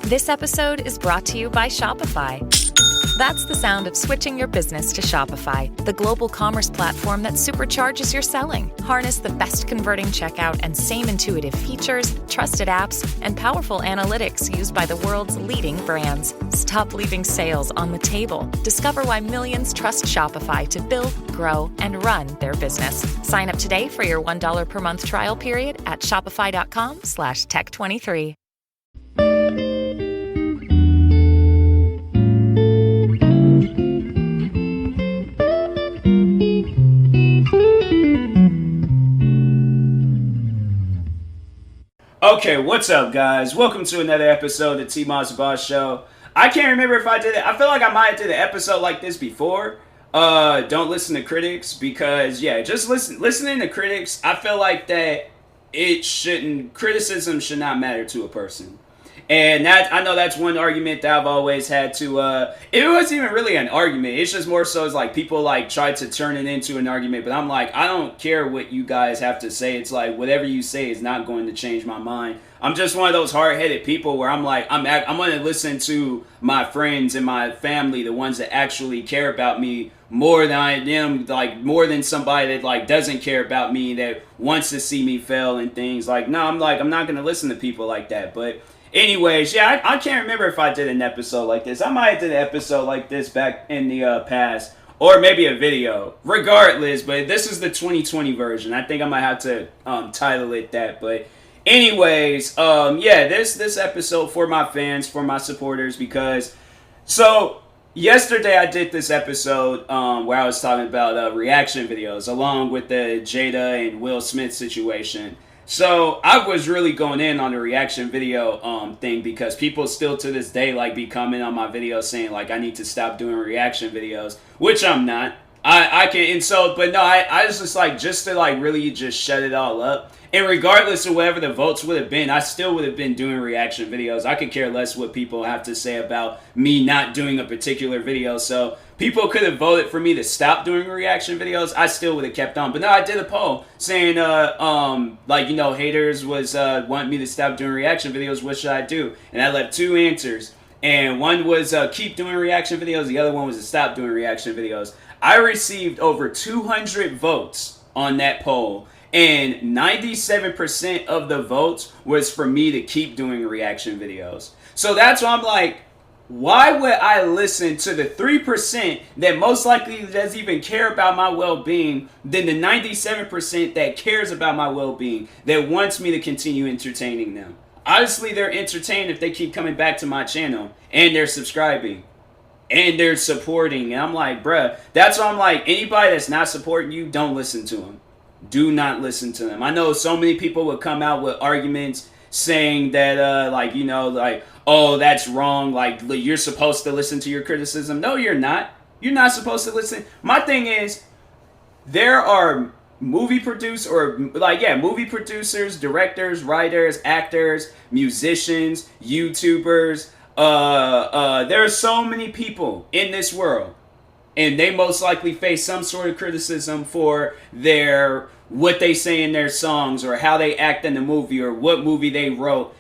This episode is brought to you by Shopify. That's the sound of switching your business to Shopify, the global commerce platform that supercharges your selling. Harness the best converting checkout and same intuitive features, trusted apps, and powerful analytics used by the world's leading brands. Stop leaving sales on the table. Discover why millions trust Shopify to build, grow, and run their business. Sign up today for your $1 per month trial period at shopify.com/tech23. Okay, what's up, guys? Welcome to another episode of the TMossBoss Show. I can't remember if I did it. I feel like I might have did an episode like this before. Don't listen to critics because, just listening to critics, I feel like that criticism should not matter to a person. And I know that's one argument that I've always had to, it wasn't even really an argument. It's just more so it's like people like try to turn it into an argument. But I'm like, I don't care what you guys have to say. It's like whatever you say is not going to change my mind. I'm just one of those hard-headed people where I'm like, I'm going to listen to my friends and my family, the ones that actually care about me more than I am, like more than somebody that like doesn't care about me, that wants to see me fail and things. Like, no, I'm not going to listen to people like that. But anyways, I can't remember if I did an episode like this. I might have did an episode like this back in the past, or maybe a video. Regardless, but this is the 2020 version. I think I might have to title it that. But anyways, this episode for my fans, for my supporters, because yesterday I did this episode where I was talking about reaction videos along with the Jada and Will Smith situation. So I was really going in on the reaction video thing because people still to this day like be commenting on my videos saying like I need to stop doing reaction videos, which I'm not. I can insult, but no, I was just like just to like really just shut it all up. And regardless of whatever the votes would have been, I still would have been doing reaction videos. I could care less what people have to say about me not doing a particular video. So people could have voted for me to stop doing reaction videos. I still would have kept on. But no, I did a poll saying, haters was wanting me to stop doing reaction videos. What should I do? And I left two answers. And one was keep doing reaction videos. The other one was to stop doing reaction videos. I received over 200 votes on that poll. And 97% of the votes was for me to keep doing reaction videos. So that's why I'm like, why would I listen to the 3% that most likely doesn't even care about my well-being than the 97% that cares about my well-being, that wants me to continue entertaining them? Obviously, they're entertained if they keep coming back to my channel and they're subscribing and they're supporting. And I'm like, bruh, that's why I'm like, anybody that's not supporting you, don't listen to them. Do not listen to them. I know so many people would come out with arguments saying that, oh, that's wrong. Like, you're supposed to listen to your criticism. No, you're not. You're not supposed to listen. My thing is, there are movie producers, directors, writers, actors, musicians, YouTubers. There are so many people in this world. And they most likely face some sort of criticism for what they say in their songs or how they act in the movie or what movie they wrote.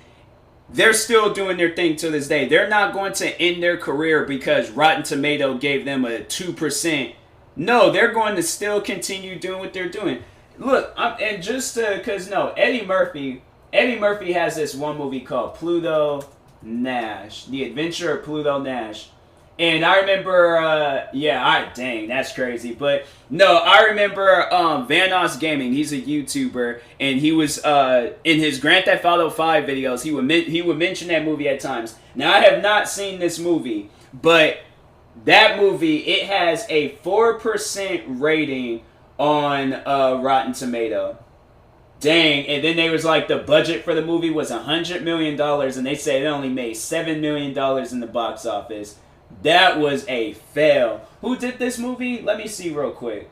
They're still doing their thing to this day. They're not going to end their career because Rotten Tomato gave them a 2%. No, they're going to still continue doing what they're doing. Look, Eddie Murphy has this one movie called Pluto Nash, The Adventure of Pluto Nash. And I remember, that's crazy. But no, I remember Vanoss Gaming. He's a YouTuber, and he was in his Grand Theft Auto 5 videos. He would mention that movie at times. Now I have not seen this movie, but that movie, it has a 4% rating on Rotten Tomato. Dang, and then they was like the budget for the movie was $100 million, and they said it only made $7 million in the box office. That was a fail. Who did this movie? Let me see real quick.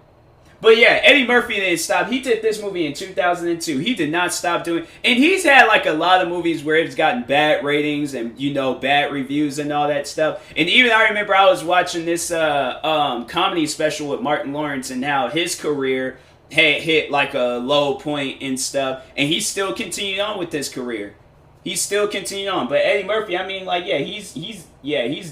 But yeah, Eddie Murphy didn't stop. He did this movie in 2002. He did not stop doing. And he's had like a lot of movies where it's gotten bad ratings and bad reviews and all that stuff. And even I remember I was watching this comedy special with Martin Lawrence and how his career had hit like a low point and stuff. And he still continued on with his career. He's still continuing on. But Eddie Murphy, I mean, like, yeah, he's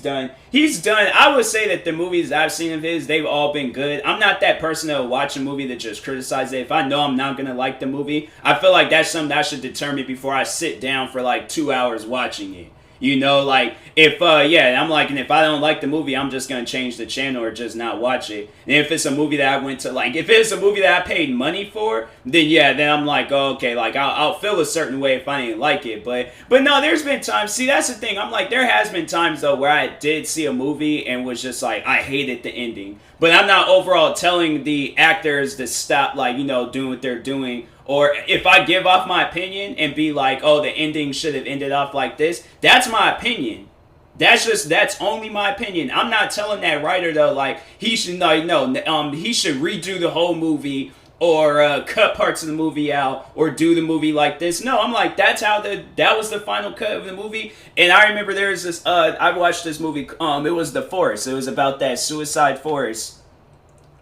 done. He's done. I would say that the movies I've seen of his, they've all been good. I'm not that person that will watch a movie that just criticizes it. If I know I'm not gonna like the movie, I feel like that's something that should deter me before I sit down for like 2 hours watching it. You know, like, if, I'm like, and if I don't like the movie, I'm just gonna change the channel or just not watch it. And if it's a movie that I went to, like, if it's a movie that I paid money for, then I'm like, oh, okay, like, I'll feel a certain way if I didn't like it. But no, there's been times, see, that's the thing, I'm like, there has been times, though, where I did see a movie and was just like, I hated the ending. But I'm not overall telling the actors to stop, like, you know, doing what they're doing. Or if I give off my opinion and be like, oh, the ending should have ended off like this, that's my opinion. That's only my opinion. I'm not telling that writer, though, like, he should, he should redo the whole movie or cut parts of the movie out or do the movie like this. No, I'm like, that was the final cut of the movie. And I remember there was this, I watched this movie, it was The Forest. It was about that suicide forest.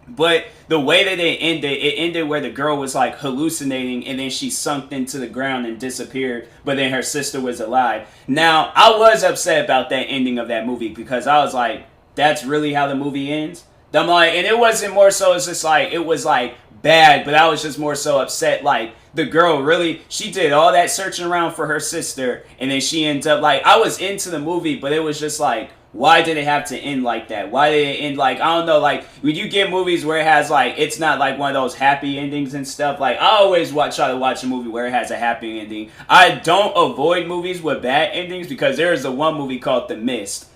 But the way that it ended where the girl was like hallucinating and then she sunk into the ground and disappeared, but then her sister was alive. Now, I was upset about that ending of that movie because I was like, that's really how the movie ends? I'm like, and it wasn't more so, it's just like, it was like bad, but I was just more so upset, like, the girl really, she did all that searching around for her sister, and then she ends up, like, I was into the movie, but it was just like, why did it have to end like that? Why did it end like, I don't know, like, when you get movies where it has, like, it's not like one of those happy endings and stuff, like, I always try to watch a movie where it has a happy ending. I don't avoid movies with bad endings because there is a one movie called The Mist.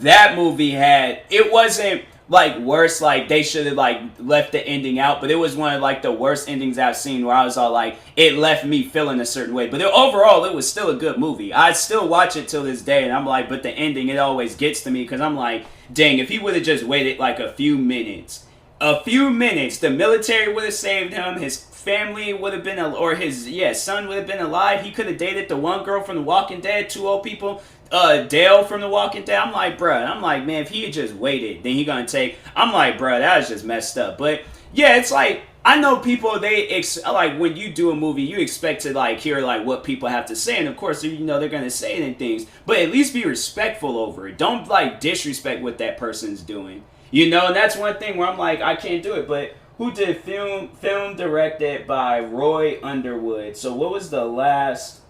That movie it wasn't, like, worse, like, they should have, like, left the ending out, but it was one of, like, the worst endings I've seen where I was all, like, it left me feeling a certain way, but overall, it was still a good movie. I still watch it till this day, and I'm like, but the ending, it always gets to me, because I'm like, dang, if he would have just waited, like, a few minutes, the military would have saved him, his family would have been, or his, son would have been alive, he could have dated the one girl from The Walking Dead, 2 old people, Dale from The Walking Dead. I'm like, man, if he had just waited, then he gonna take, I'm like, bruh, that was just messed up. But, yeah, it's like, I know people, like, when you do a movie, you expect to, like, hear, like, what people have to say, and of course, you know, they're gonna say it and things, but at least be respectful over it. Don't, like, disrespect what that person's doing. You know, and that's one thing where I'm like, I can't do it, but who did film directed by Roy Underwood? So what was the last...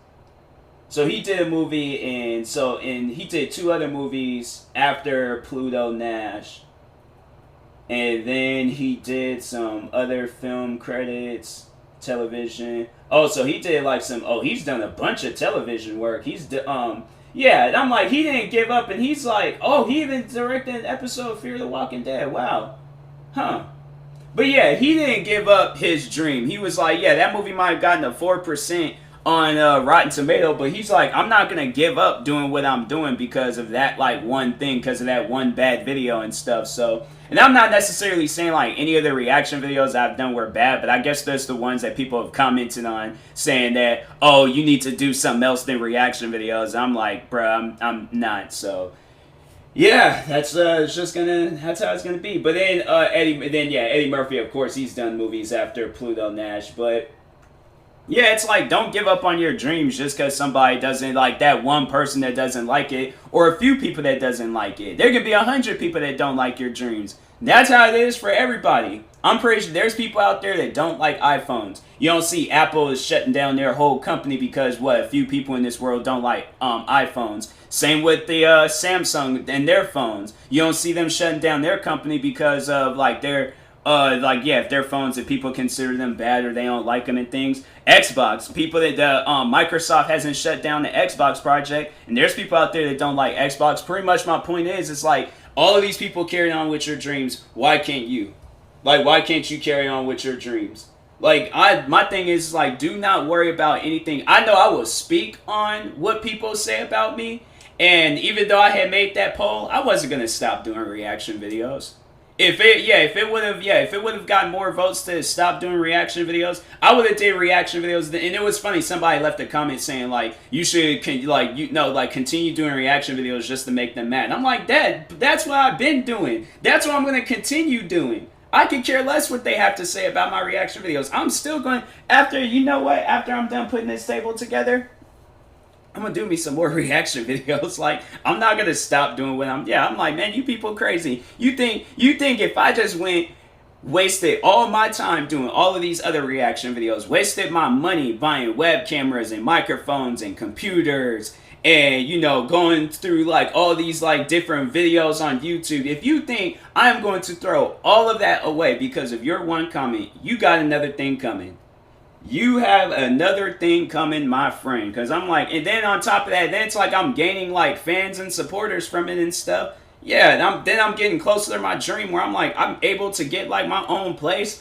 So he did a movie, and he did 2 other movies after Pluto Nash. And then he did some other film credits, television. Oh, so he did like he's done a bunch of television work. And I'm like, he didn't give up, and he's like, oh, he even directed an episode of Fear the Walking Dead. Wow. Huh. But yeah, he didn't give up his dream. He was like, yeah, that movie might have gotten a 4% on Rotten Tomato, but he's like, I'm not gonna give up doing what I'm doing because of that, like, one thing, because of that one bad video and stuff. So, and I'm not necessarily saying like any of the reaction videos I've done were bad, but I guess there's the ones that people have commented on saying that, oh, you need to do something else than reaction videos. I'm like, bruh, I'm not. So yeah, that's how it's gonna be. But then Eddie Murphy, of course, he's done movies after Pluto Nash, but yeah, it's like, don't give up on your dreams just because somebody doesn't, like, that one person that doesn't like it, or a few people that doesn't like it. There could be 100 people that don't like your dreams. That's how it is for everybody. I'm pretty sure there's people out there that don't like iPhones. You don't see Apple is shutting down their whole company because, a few people in this world don't like iPhones. Same with the Samsung and their phones. You don't see them shutting down their company because of, like, their... if their phones, if people consider them bad or they don't like them and things. Xbox, people that Microsoft hasn't shut down the Xbox project, and there's people out there that don't like Xbox. Pretty much my point is, it's like, all of these people carrying on with your dreams, why can't you? Like, why can't you carry on with your dreams? Like, my thing is, like, do not worry about anything. I know I will speak on what people say about me, and even though I had made that poll, I wasn't going to stop doing reaction videos. If it would have gotten more votes to stop doing reaction videos, I would have did reaction videos. And it was funny. Somebody left a comment saying, like, you should continue doing reaction videos just to make them mad. And I'm like, that's what I've been doing. That's what I'm going to continue doing. I could care less what they have to say about my reaction videos. I'm still going, after I'm done putting this table together, I'm gonna do me some more reaction videos. Like, I'm not gonna stop doing what I'm like, man, you people crazy. You think if I just wasted all my time doing all of these other reaction videos, wasted my money buying web cameras and microphones and computers and, you know, going through like all these like different videos on YouTube, if you think I'm going to throw all of that away because of your one comment, you got another thing coming. You have another thing coming, my friend. Because I'm like, and then on top of that, then it's like I'm gaining like fans and supporters from it and stuff. Yeah, and I'm getting closer to my dream where I'm like, I'm able to get like my own place,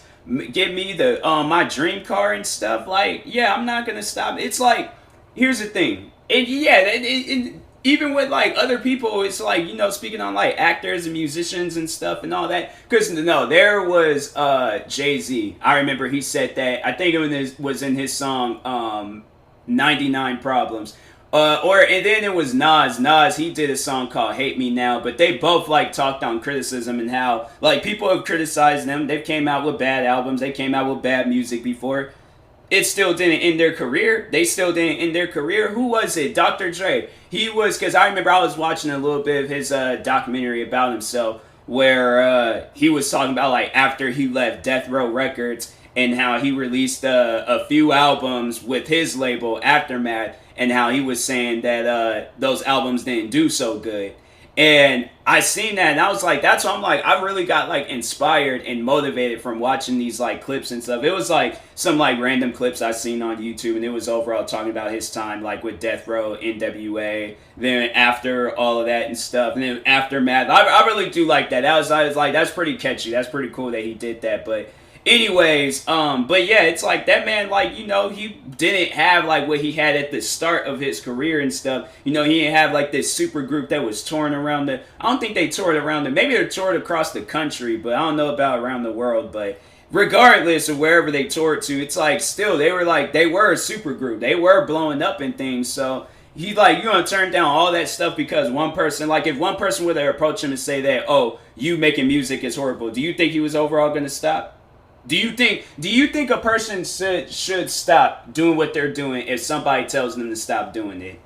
give me the my dream car and stuff. Like, yeah, I'm not gonna stop. It's like, here's the thing, and yeah, even with like other people, it's like, you know, speaking on like actors and musicians and stuff and all that. Because no, there was Jay-Z. I remember he said that. I think it was in his song 99 Problems. And then it was Nas. Nas, he did a song called Hate Me Now, but they both like talked on criticism and how like people have criticized them. They've came out with bad albums. They came out with bad music before. It still didn't end their career. They still didn't end their career. Who was it? Dr. Dre. He was, because I remember I was watching a little bit of his documentary about himself where he was talking about like after he left Death Row Records and how he released a few albums with his label Aftermath, and how he was saying that those albums didn't do so good. And I seen that and I was like, that's why I'm like, I really got like inspired and motivated from watching these like clips and stuff. It was like some like random clips I seen on YouTube, and it was overall talking about his time like with Death Row, NWA, then after all of that and stuff, and then Aftermath. I really do like that. I was like, that's pretty catchy. That's pretty cool that he did that. But anyways, but yeah, it's like that man, like, you know, he didn't have like what he had at the start of his career and stuff. You know, he didn't have like this super group that was touring around I don't think they toured around maybe they toured across the country, but I don't know about around the world. But regardless of wherever they toured to, it's like still they were a super group. They were blowing up and things. So he's like, you're gonna turn down all that stuff because one person, like if one person were to approach him and say that, oh, you making music is horrible, do you think he was overall gonna stop? Do you think a person should stop doing what they're doing if somebody tells them to stop doing it?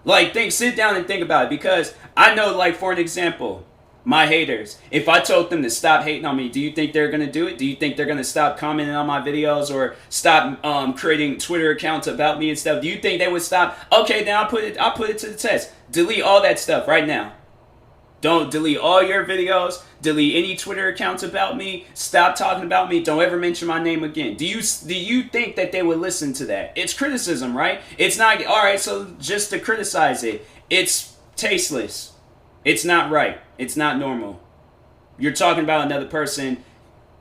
Like, sit down and think about it, because I know, like, for an example, my haters, if I told them to stop hating on me, do you think they're going to do it? Do you think they're going to stop commenting on my videos or stop creating Twitter accounts about me and stuff? Do you think they would stop? Okay, then I'll put it to the test. Delete all that stuff right now. Don't delete all your videos. Delete any Twitter accounts about me. Stop talking about me. Don't ever mention my name again. Do you think that they would listen to that? It's criticism, right? It's not, all right, so just to criticize it. It's tasteless. It's not right. It's not normal. You're talking about another person.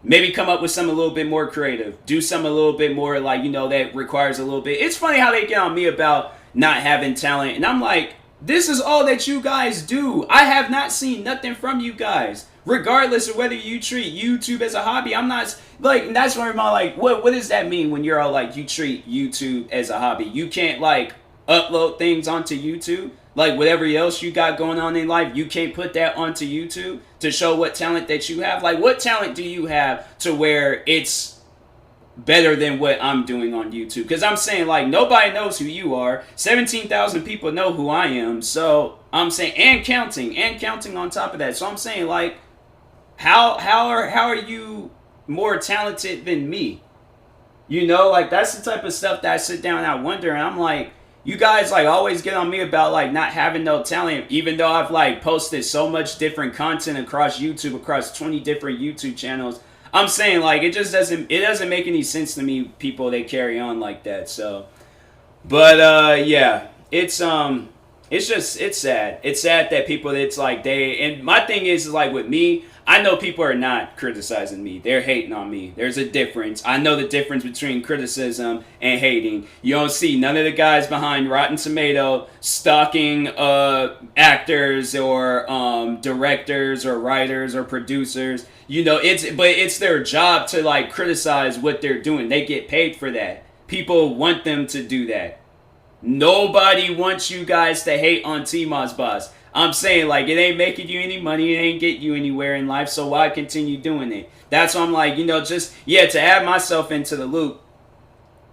Maybe come up with something a little bit more creative. Do something a little bit more, like, you know, that requires a little bit. It's funny how they get on me about not having talent. And I'm like, this is all that you guys do. I have not seen nothing from you guys. Regardless of whether you treat YouTube as a hobby, I'm not, like, that's where I'm like, what does that mean when you're all like, you treat YouTube as a hobby? You can't, like, upload things onto YouTube? Like, whatever else you got going on in life, you can't put that onto YouTube to show what talent that you have? Like, what talent do you have to where it's better than what I'm doing on YouTube? Because I'm saying, like, nobody knows who you are. 17,000 people know who I am. So I'm saying, and counting on top of that. So I'm saying, like, how are you more talented than me? You know, like, that's the type of stuff that I sit down and I wonder, and I'm like, you guys, like, always get on me about, like, not having no talent, even though I've, like, posted so much different content across YouTube, across 20 different YouTube channels. I'm saying, like, it doesn't make any sense to me, people that carry on like that. So, but yeah, it's sad. It's sad that people, it's like and my thing is like with me, I know people are not criticizing me. They're hating on me. There's a difference. I know the difference between criticism and hating. You don't see none of the guys behind Rotten Tomato stalking actors or directors or writers or producers. You know, it's their job to, like, criticize what they're doing. They get paid for that. People want them to do that. Nobody wants you guys to hate on TMossBoss. I'm saying, like, it ain't making you any money. It ain't getting you anywhere in life. So why continue doing it? That's why I'm like, you know, just, yeah, to add myself into the loop,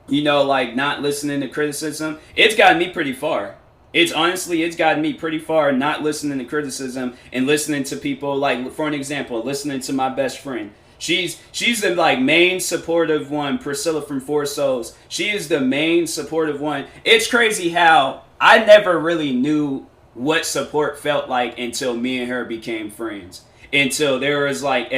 you know, like, not listening to criticism, it's gotten me pretty far. It's honestly, it's gotten me pretty far not listening to criticism and listening to people. Like, for an example, listening to my best friend. She's the like main supportive one. Priscilla from Four Souls. She is the main supportive one. It's crazy how I never really knew what support felt like until me and her became friends. Until there was like,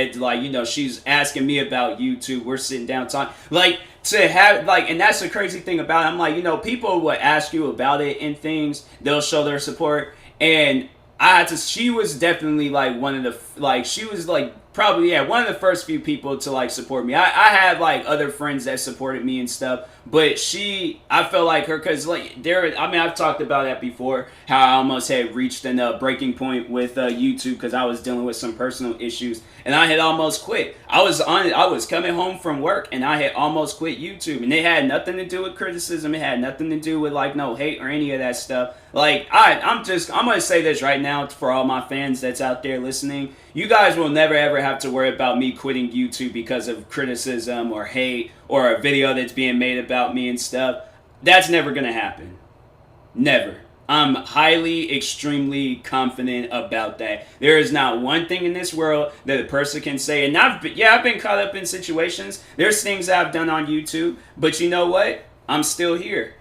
she's asking me about YouTube. We're sitting down talking. Like, to have, like, and that's the crazy thing about it. I'm like, people will ask you about it and things. They'll show their support. And she was definitely like one of the, like, she was like, probably, yeah, one of the first few people to like support me. I had like other friends that supported me and stuff, but I felt like her, because like I've talked about that before, how I almost had reached a breaking point with YouTube because I was dealing with some personal issues and I had almost quit. I was coming home from work and I had almost quit YouTube, and it had nothing to do with criticism. It had nothing to do with like no hate or any of that stuff. Like, I'm gonna say this right now for all my fans that's out there listening. You guys will never ever have to worry about me quitting YouTube because of criticism or hate or a video that's being made about me and stuff. That's never gonna happen. Never. I'm highly, extremely confident about that. There is not one thing in this world that a person can say. And I've been caught up in situations. There's things that I've done on YouTube, but you know what? I'm still here.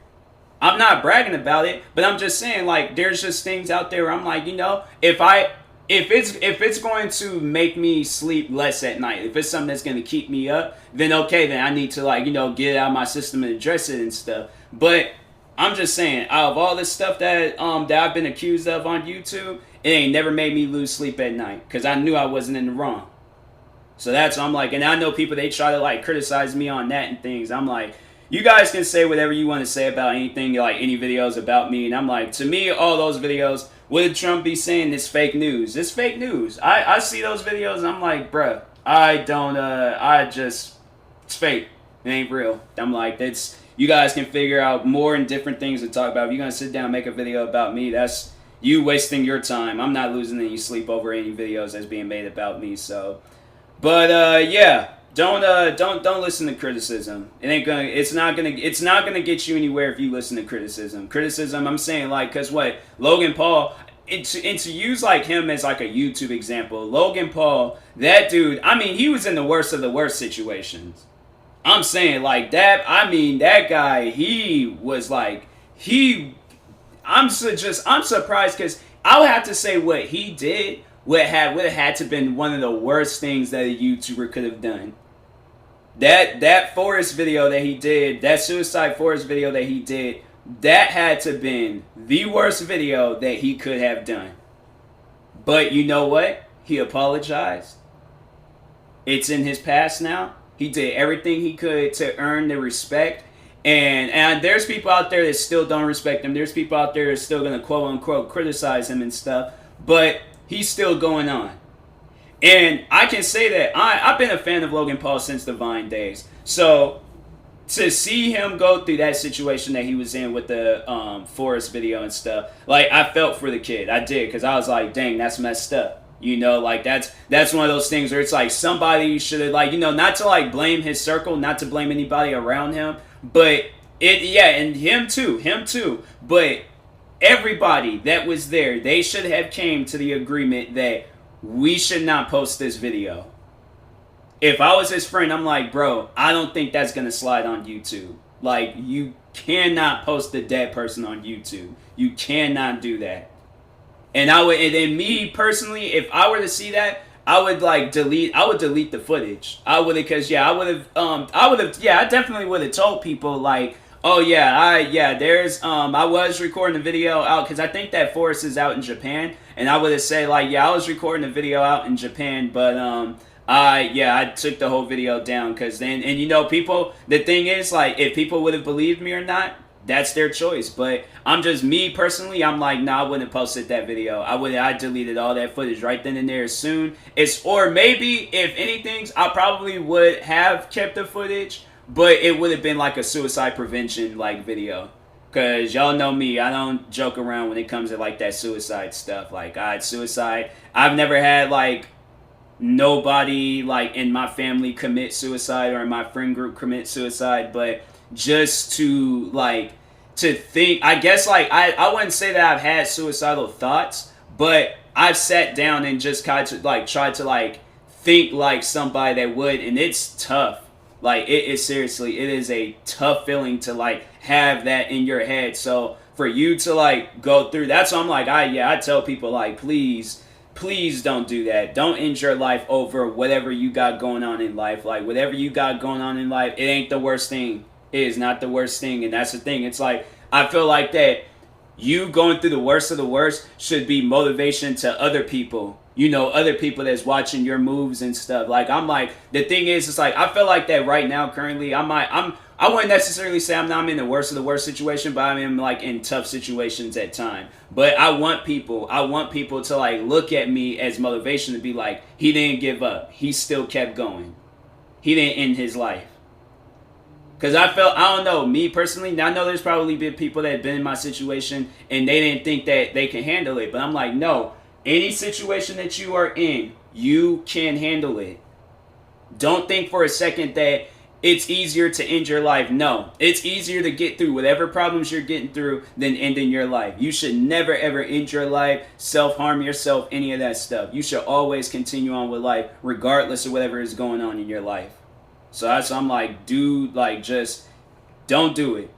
I'm not bragging about it, but I'm just saying, like, there's just things out there where I'm like, if it's going to make me sleep less at night, if it's something that's going to keep me up, then okay, then I need to like, get it out of my system and address it and stuff. But I'm just saying, out of all this stuff that I've been accused of on YouTube, it ain't never made me lose sleep at night because I knew I wasn't in the wrong. So that's what I'm like, and I know people, they try to like criticize me on that and things. I'm like, you guys can say whatever you want to say about anything, like any videos about me, and I'm like, to me, all those videos, what did Trump be saying? It's fake news. It's fake news. I see those videos and I'm like, bruh, it's fake. It ain't real. I'm like, you guys can figure out more and different things to talk about. If you're going to sit down and make a video about me, that's you wasting your time. I'm not losing any sleep over any videos that's being made about me, so. But, yeah. Don't listen to criticism. It's not gonna get you anywhere if you listen to criticism. Criticism, I'm saying, like, cause what Logan Paul, and to use like him as like a YouTube example, Logan Paul, that dude, I mean, he was in the worst of the worst situations. I'm saying like that. I mean, that guy, he was like I'm surprised because I would have to say what he did would have had to been one of the worst things that a YouTuber could have done. That forest video that he did, that suicide forest video that he did, that had to have been the worst video that he could have done. But you know what? He apologized. It's in his past now. He did everything he could to earn the respect. And there's people out there that still don't respect him. There's people out there that are still going to quote unquote criticize him and stuff. But he's still going on. And I can say that I've been a fan of Logan Paul since the Vine days. So to see him go through that situation that he was in with the forest video and stuff, like, I felt for the kid. I did, because I was like, dang, that's messed up. Like, that's one of those things where it's like somebody should have, like, not to like blame his circle, not to blame anybody around him, but and him too. But everybody that was there, they should have came to the agreement that we should not post this video. If I was his friend, I'm like, bro, I don't think that's going to slide on YouTube. Like, you cannot post a dead person on YouTube. You cannot do that. And then me personally, if I were to see that, I would delete the footage. I definitely would have told people like, oh yeah, I was recording a video out, because I think that forest is out in Japan, and I would have said like, yeah, I was recording a video out in Japan, but I took the whole video down, because then, and people, the thing is, like, if people would have believed me or not, that's their choice. But I'm just, me personally, I'm like, nah, I wouldn't have posted that video. I deleted all that footage right then and there as soon. Or maybe, if anything, I probably would have kept the footage, but it would have been like a suicide prevention like video. Because y'all know me, I don't joke around when it comes to like that suicide stuff. Like, suicide, I've never had like nobody like in my family commit suicide or in my friend group commit suicide, but just to like to think, I guess, like, I wouldn't say that I've had suicidal thoughts, but I've sat down and just tried to like think like somebody that would, and it's tough. Like, it is, seriously, it is a tough feeling to like have that in your head. So for you to like go through, that's why I'm like, I tell people, like, please don't do that. Don't end your life over whatever you got going on in life. Like, whatever you got going on in life, it ain't the worst thing. It is not the worst thing. And that's the thing. It's like, I feel like that you going through the worst of the worst should be motivation to other people. You know, other people that's watching your moves and stuff. Like, I'm like, the thing is, it's like, I feel like that right now, currently, I wouldn't necessarily say I'm in the worst of the worst situation, but I'm in like in tough situations at time. But I want people to like look at me as motivation to be like, he didn't give up. He still kept going. He didn't end his life. Because I don't know, me personally, I know there's probably been people that have been in my situation and they didn't think that they can handle it. But I'm like, no, any situation that you are in, you can handle it. Don't think for a second that it's easier to end your life. No, it's easier to get through whatever problems you're getting through than ending your life. You should never ever end your life, self-harm yourself, any of that stuff. You should always continue on with life regardless of whatever is going on in your life. So that's why I'm like, dude, like, just don't do it.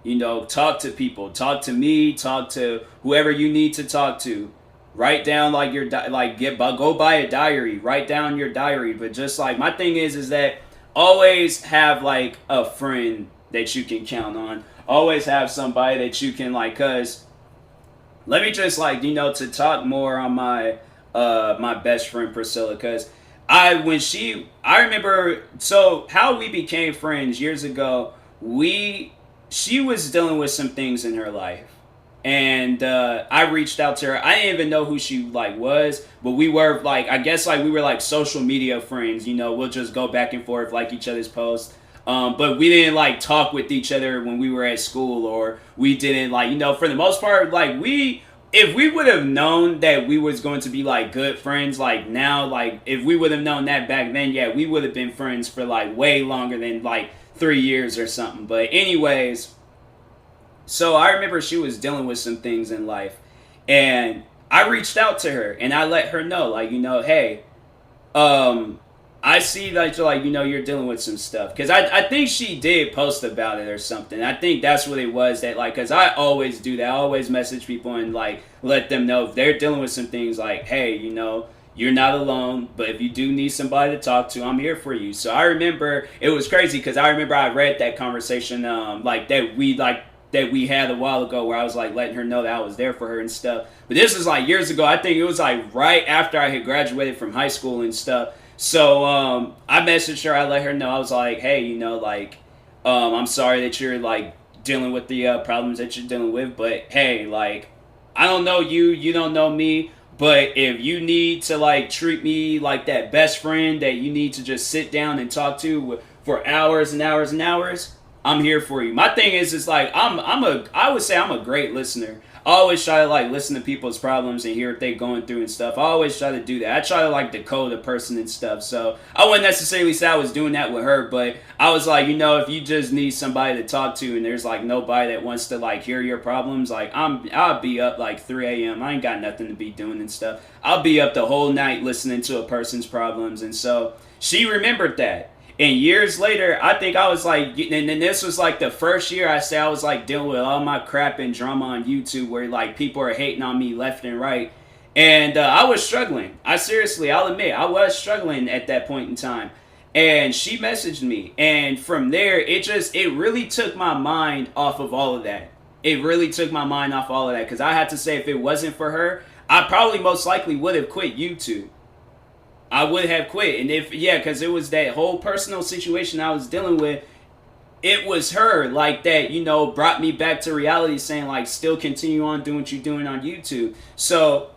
You know, talk to people. Talk to me. Talk to whoever you need to talk to. Write down like your go buy a diary. Write down your diary. But just like, my thing is that always have like a friend that you can count on. Always have somebody that you can like, cause let me just like, you know, to talk more on my my best friend Priscilla, cause I remember, so how we became friends years ago, she was dealing with some things in her life. And I reached out to her. I didn't even know who she like was, but we were like, I guess like we were like social media friends, you know, we'll just go back and forth, like each other's posts. But we didn't like talk with each other when we were at school, or we didn't like, you know, for the most part, like if we would have known that we was going to be like good friends, like now, like if we would have known that back then, yeah, we would have been friends for like way longer than like 3 years or something. But anyways, so I remember she was dealing with some things in life, and I reached out to her and I let her know, like, you know, hey, I see that you're like, you know, you're dealing with some stuff. Because I think she did post about it or something. I think that's what it was, that like, because I always do that. I always message people and like let them know if they're dealing with some things, like, hey, you know, you're not alone, but if you do need somebody to talk to, I'm here for you. So I remember, it was crazy because I remember I read that conversation that we had a while ago, where I was like letting her know that I was there for her and stuff. But this was like years ago. I think it was like right after I had graduated from high school and stuff. So I messaged her. I let her know. I was like, hey, you know, like, I'm sorry that you're like dealing with the problems that you're dealing with, but hey, like, I don't know you, you don't know me, but if you need to like treat me like that best friend that you need to just sit down and talk to for hours and hours and hours, I'm here for you. My thing is like, I would say I'm a great listener. I always try to like listen to people's problems and hear what they're going through and stuff. I always try to do that. I try to like decode a person and stuff. So I wouldn't necessarily say I was doing that with her, but I was like, you know, if you just need somebody to talk to and there's like nobody that wants to like hear your problems, like I'll be up like 3 a.m. I ain't got nothing to be doing and stuff. I'll be up the whole night listening to a person's problems. And so she remembered that. And years later, I think I was like, and then this was like the first year I was like dealing with all my crap and drama on YouTube, where like people are hating on me left and right. And I was struggling. I'll admit, I was struggling at that point in time. And she messaged me. And from there, it really took my mind off of all of that. It really took my mind off all of that. Because I had to say, if it wasn't for her, I probably most likely would have quit YouTube. I would have quit. And because it was that whole personal situation I was dealing with. It was her like that, you know, brought me back to reality, saying like, still continue on doing what you're doing on YouTube. So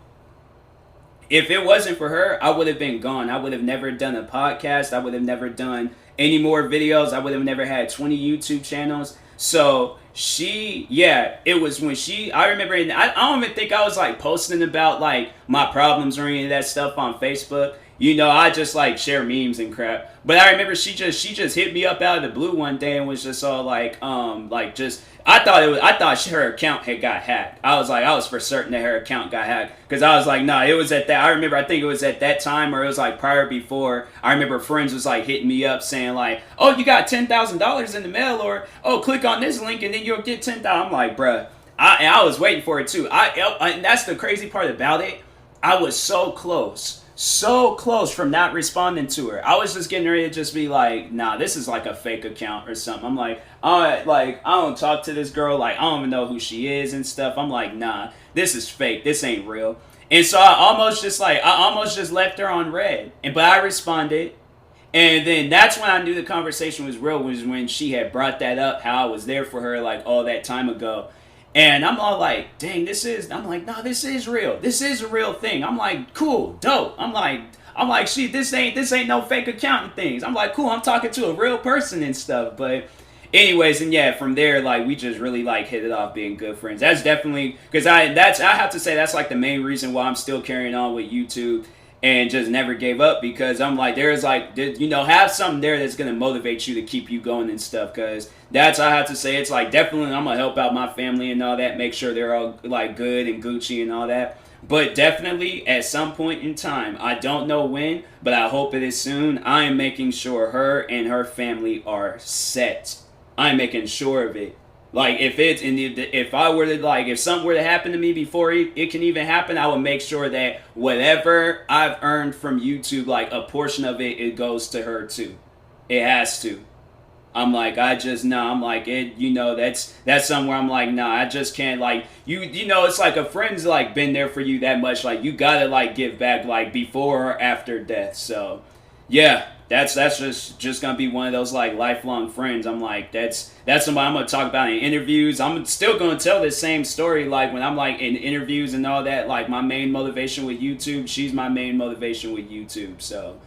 if it wasn't for her, I would have been gone. I would have never done a podcast. I would have never done any more videos. I would have never had 20 YouTube channels. So it was when I remember, I don't even think I was like posting about like my problems or any of that stuff on Facebook. you know, I just like share memes and crap. But I remember she just hit me up out of the blue one day and was just all like just I thought her account had got hacked. I was for certain that her account got hacked because I was like, nah, it was at that. I think it was at that time or it was like prior before. I remember friends was like hitting me up saying like, oh, you got $10,000 in the mail, or oh, click on this link and then you'll get $10,000. I'm like, bruh, I was waiting for it too. And that's the crazy part about it. I was so close from not responding to her. I was just getting ready to just be like, nah, this is like a fake account or something. I'm like, I don't talk to this girl. Like, I don't even know who she is and stuff. I'm like, nah, this is fake. This ain't real. And so I almost just left her on red. But I responded. And then that's when I knew the conversation was real, was when she had brought that up, how I was there for her like all that time ago. And I'm all like, dang, this is real. This is a real thing. I'm like, cool, dope. I'm like, shit, this ain't no fake account and things. I'm like, cool, I'm talking to a real person and stuff. But anyways, and yeah, from there, like, we just really like hit it off being good friends. That's definitely, because I have to say that's like the main reason why I'm still carrying on with YouTube and just never gave up, because I'm like, there's like, you know, have something there that's going to motivate you to keep you going and stuff, because that's, I have to say, it's like, definitely I'm going to help out my family and all that, make sure they're all like good and Gucci and all that, but definitely at some point in time, I don't know when, but I hope it is soon, I am making sure her and her family are set. I'm making sure of it. Like, if I were to, like, if something were to happen to me before it can even happen, I would make sure that whatever I've earned from YouTube, like, a portion of it goes to her, too. It has to. I'm like, I'm like, it, you know, that's somewhere I'm like, nah, I just can't, like, you know, it's like a friend's, like, been there for you that much, like, you gotta, like, give back, like, before or after death, so, yeah. That's just gonna be one of those like lifelong friends. I'm like, that's somebody I'm gonna talk about in interviews. I'm still gonna tell this same story like when I'm like in interviews and all that. Like, my main motivation with YouTube, she's my main motivation with YouTube. So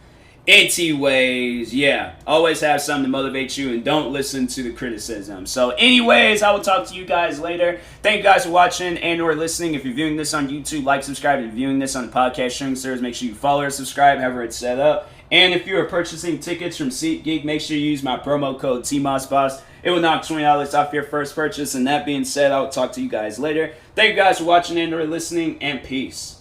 anyways, yeah, always have something to motivate you and don't listen to the criticism. So anyways, I will talk to you guys later. Thank you guys for watching and or listening. If you're viewing this on YouTube, like, subscribe. If you're viewing this on the podcast streaming service, make sure you follow or subscribe, however it's set up. And if you are purchasing tickets from SeatGeek, make sure you use my promo code TMossBoss. It will knock $20 off your first purchase. And that being said, I will talk to you guys later. Thank you guys for watching and or listening, and peace.